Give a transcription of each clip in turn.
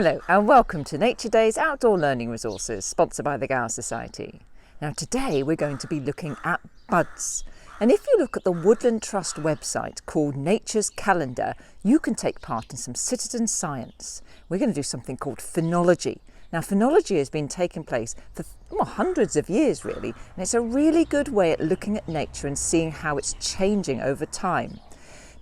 Hello and welcome to Nature Day's Outdoor Learning Resources, sponsored by the Gower Society. Now today we're going to be looking at buds. And if you look at the Woodland Trust website called Nature's Calendar, you can take part in some citizen science. We're going to do something called phenology. Now phenology has been taking place for hundreds of years really, and it's a really good way at looking at nature and seeing how it's changing over time.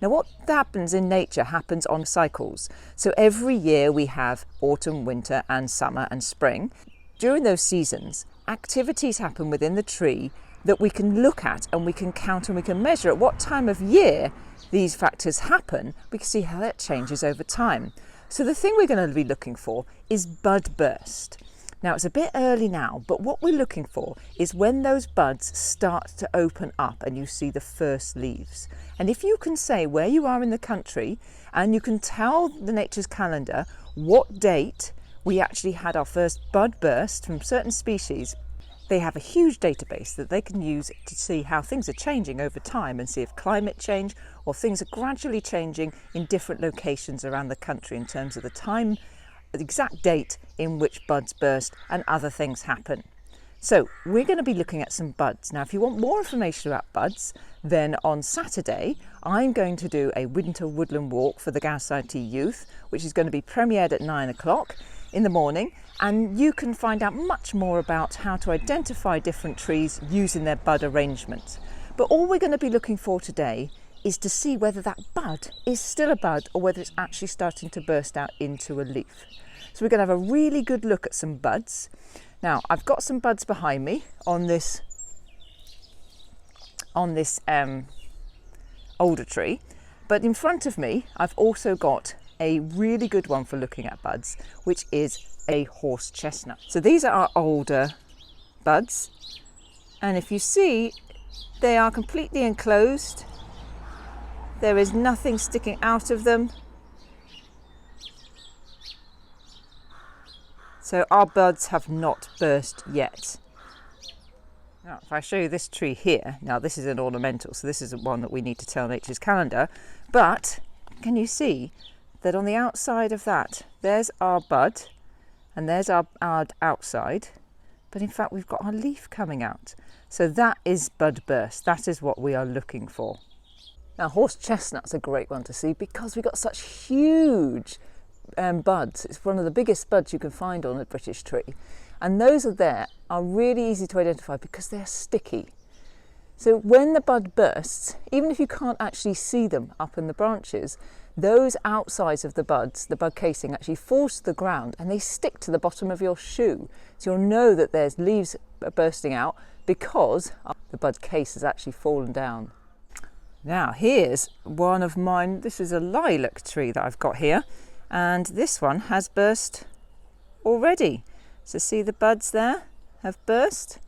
Now what happens in nature happens on cycles. So every year we have autumn, winter and summer and spring. During those seasons, activities happen within the tree that we can look at and we can count and we can measure at what time of year these factors happen. We can see how that changes over time. So the thing we're going to be looking for is budburst. Now it's a bit early now, but what we're looking for is when those buds start to open up and you see the first leaves. And if you can say where you are in the country and you can tell the Nature's Calendar what date we actually had our first bud burst from certain species, they have a huge database that they can use to see how things are changing over time and see if climate change or things are gradually changing in different locations around the country in terms of the time, the exact date in which buds burst and other things happen. So we're going to be looking at some buds. Now if you want more information about buds, then on Saturday I'm going to do a winter woodland walk for the Gower Society youth, which is going to be premiered at 9 o'clock in the morning, and you can find out much more about how to identify different trees using their bud arrangement. But all we're going to be looking for today is to see whether that bud is still a bud or whether it's actually starting to burst out into a leaf. So we're going to have a really good look at some buds. Now I've got some buds behind me on this older tree, but in front of me I've also got a really good one for looking at buds, which is a horse chestnut. So these are our older buds, and if you see, they are completely enclosed. There is nothing sticking out of them. So our buds have not burst yet. Now, if I show you this tree here, now this is an ornamental, so this isn't one that we need to tell Nature's Calendar, but can you see that on the outside of that, there's our bud and there's our outside, but in fact we've got our leaf coming out. So that is bud burst, that is what we are looking for. Now horse chestnut's a great one to see because we've got such huge buds. It's one of the biggest buds you can find on a British tree, and those are really easy to identify because they're sticky. So when the bud bursts, even if you can't actually see them up in the branches, those outsides of the buds, the bud casing, actually falls to the ground and they stick to the bottom of your shoe. So you'll know that there's leaves bursting out because the bud case has actually fallen down. Now here's one of mine. This is a lilac tree that I've got here, and this one has burst already. So see the buds there have burst,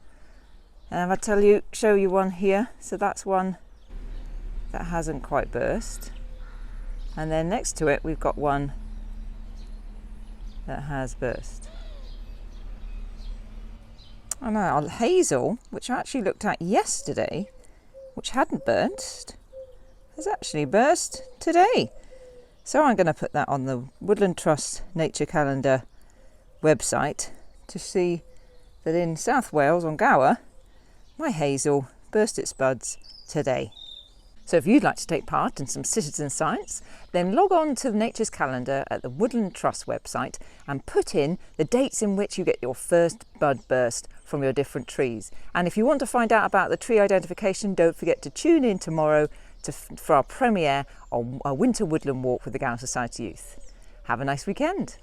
and if I show you one here, so that's one that hasn't quite burst, and then next to it we've got one that has burst. And our hazel, which I actually looked at yesterday, which hadn't burst, has actually burst today. So I'm going to put that on the Woodland Trust Nature Calendar website to see that in South Wales on Gower, my hazel burst its buds today. So if you'd like to take part in some citizen science, then log on to the Nature's Calendar at the Woodland Trust website and put in the dates in which you get your first bud burst from your different trees. And if you want to find out about the tree identification, don't forget to tune in tomorrow for our premiere on a winter woodland walk with the Gower Society youth. Have a nice weekend.